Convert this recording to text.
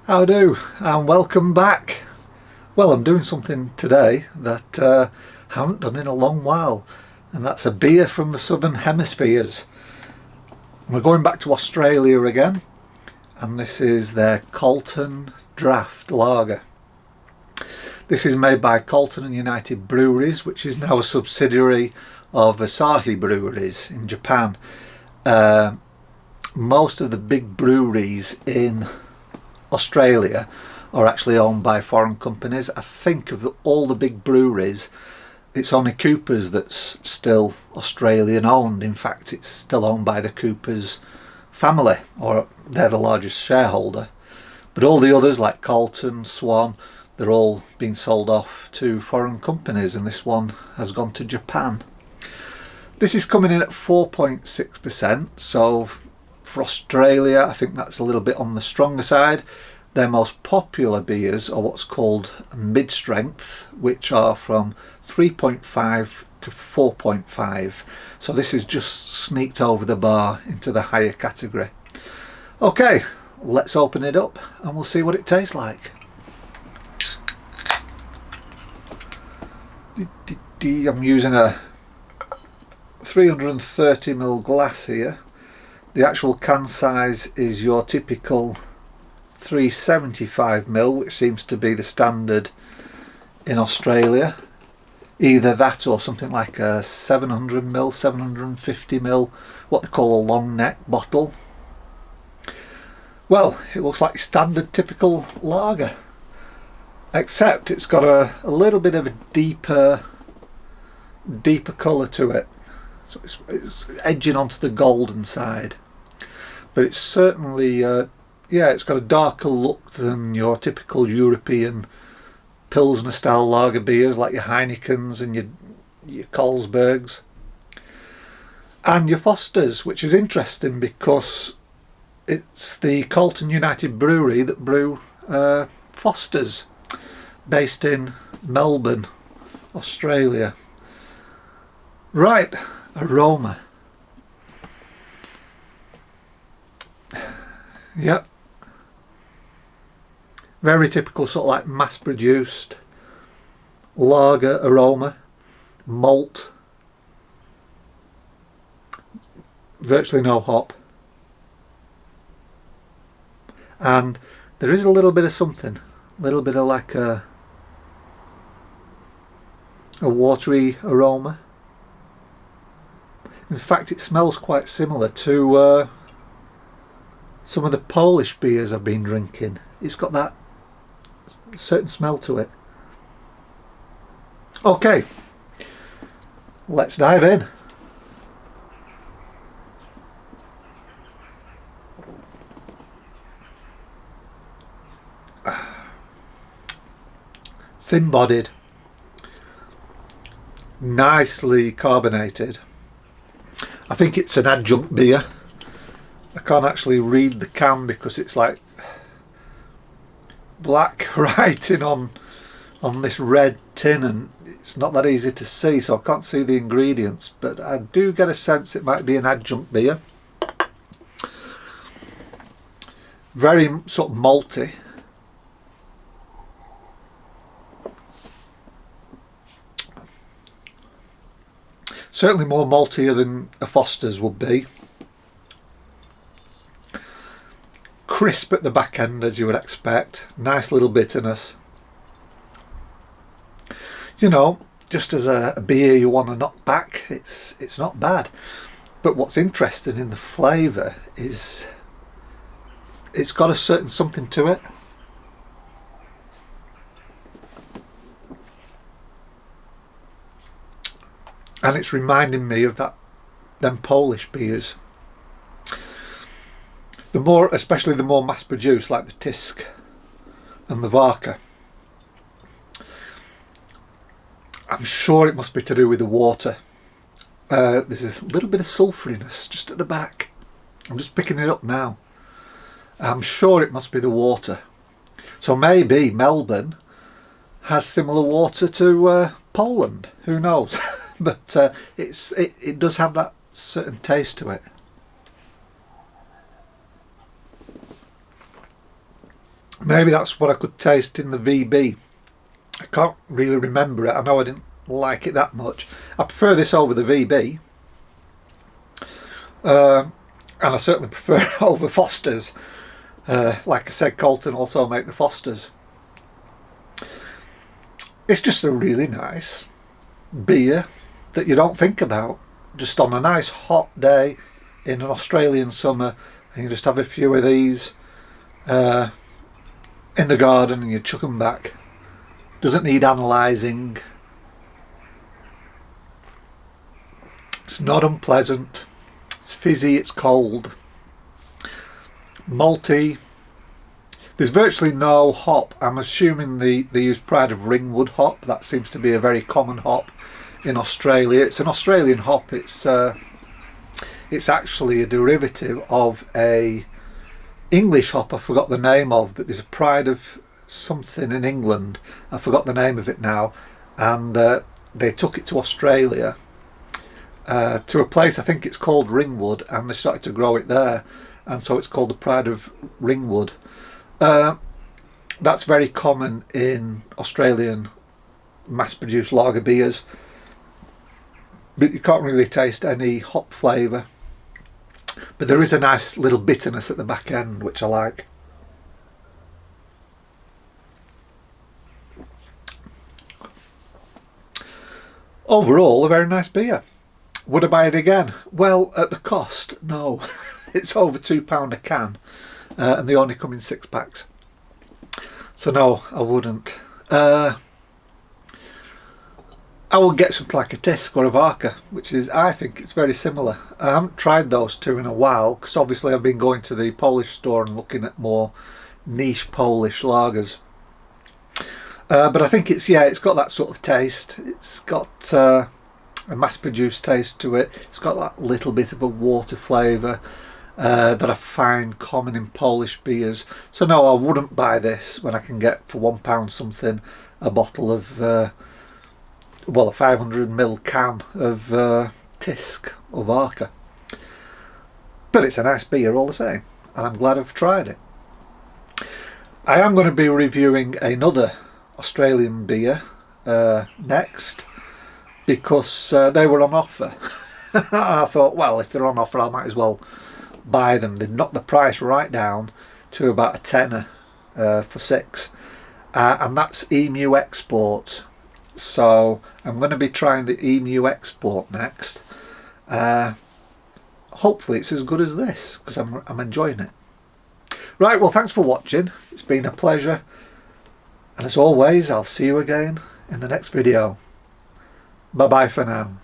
How do, and welcome back. Well, I'm doing something today that I haven't done in a long while, and that's a beer from the Southern Hemispheres. We're going back to Australia again, and this is their Carlton Draught lager. This is made by Carlton and United Breweries, which is now a subsidiary of Asahi Breweries in Japan. Most of the big breweries in Australia are actually owned by foreign companies. I think of all the big breweries, it's only Coopers that's still Australian owned. In fact, it's still owned by the Coopers family, or they're the largest shareholder. But all the others like Carlton, Swan, they're all being sold off to foreign companies, and this one has gone to Japan. This is coming in at 4.6%, so for Australia I think that's a little bit on the stronger side. Their most popular beers are what's called mid-strength, which are from 3.5 to 4.5. So this is just sneaked over the bar into the higher category. Okay, let's open it up and we'll see what it tastes like. I'm using a 330ml glass here. The actual can size is your typical 375ml, which seems to be the standard in Australia. Either that or something like a 700ml, 750ml, what they call a long neck bottle. Well, it looks like standard typical lager, except it's got a little bit of a deeper colour to it. So it's edging onto the golden side. But it's certainly, it's got a darker look than your typical European Pilsner style lager beers like your Heinekens and your Carlsbergs. And your Fosters, which is interesting because it's the Carlton United Brewery that brew Fosters, based in Melbourne, Australia. Right, aroma. Yep. Very typical sort of like mass produced lager aroma. Malt. Virtually no hop. And there is a little bit of something. A little bit of like a watery aroma. In fact, it smells quite similar to some of the Polish beers I've been drinking. It's got that certain smell to it. Okay, let's dive in. Thin-bodied, nicely carbonated. I think it's an adjunct beer. I can't actually read the can because it's like black writing on this red tin, and it's not that easy to see, so I can't see the ingredients, but I do get a sense it might be an adjunct beer. Very sort of malty. Certainly more maltier than a Foster's would be. Crisp at the back end, as you would expect. Nice little bitterness. You know, just as a beer you want to knock back, it's not bad. But what's interesting in the flavour is it's got a certain something to it. And it's reminding me of them Polish beers. Especially the more mass produced, like the Tisk and the Varka. I'm sure it must be to do with the water. There's a little bit of sulphuriness just at the back. I'm just picking it up now. I'm sure it must be the water. So maybe Melbourne has similar water to Poland. Who knows? But it does have that certain taste to it. Maybe that's what I could taste in the VB. I can't really remember it. I know I didn't like it that much. I prefer this over the VB. And I certainly prefer it over Foster's. Like I said, Carlton also make the Fosters. It's just a really nice beer that you don't think about. Just on a nice hot day in an Australian summer, and you just have a few of these in the garden and you chuck them back. Doesn't need analysing. It's not unpleasant. It's fizzy, it's cold. Malty. There's virtually no hop. I'm assuming they use Pride of Ringwood hop. That seems to be a very common hop in Australia. It's an Australian hop. It's actually a derivative of a English hop I forgot the name of, but there's a Pride of something in England. I forgot the name of it now, and they took it to Australia, to a place I think it's called Ringwood, and they started to grow it there, and so it's called the Pride of Ringwood. That's very common in Australian mass-produced lager beers, but you can't really taste any hop flavour. But there is a nice little bitterness at the back end, which I like. Overall, a very nice beer. Would I buy it again? Well, at the cost, no. It's over £2 a can, and they only come in 6-packs. So no, I wouldn't. I would get something like a Tisk or a Varka, which is, I think it's very similar. I haven't tried those two in a while, because obviously I've been going to the Polish store and looking at more niche Polish lagers. But I think it's got that sort of taste. It's got a mass-produced taste to it. It's got that little bit of a water flavour that I find common in Polish beers. So no, I wouldn't buy this when I can get for £1 something a bottle of, a 500ml can of Tisk or Varka. But it's a nice beer all the same, and I'm glad I've tried it. I am going to be reviewing another Australian beer next, because they were on offer. And I thought, well, if they're on offer, I might as well buy them. They'd knocked the price right down to about a tenner for 6, and that's Emu Export. So I'm going to be trying the Emu Export next. Hopefully it's as good as this, because I'm enjoying it. Right, well, thanks for watching. It's been a pleasure, and as always, I'll see you again in the next video. Bye bye for now.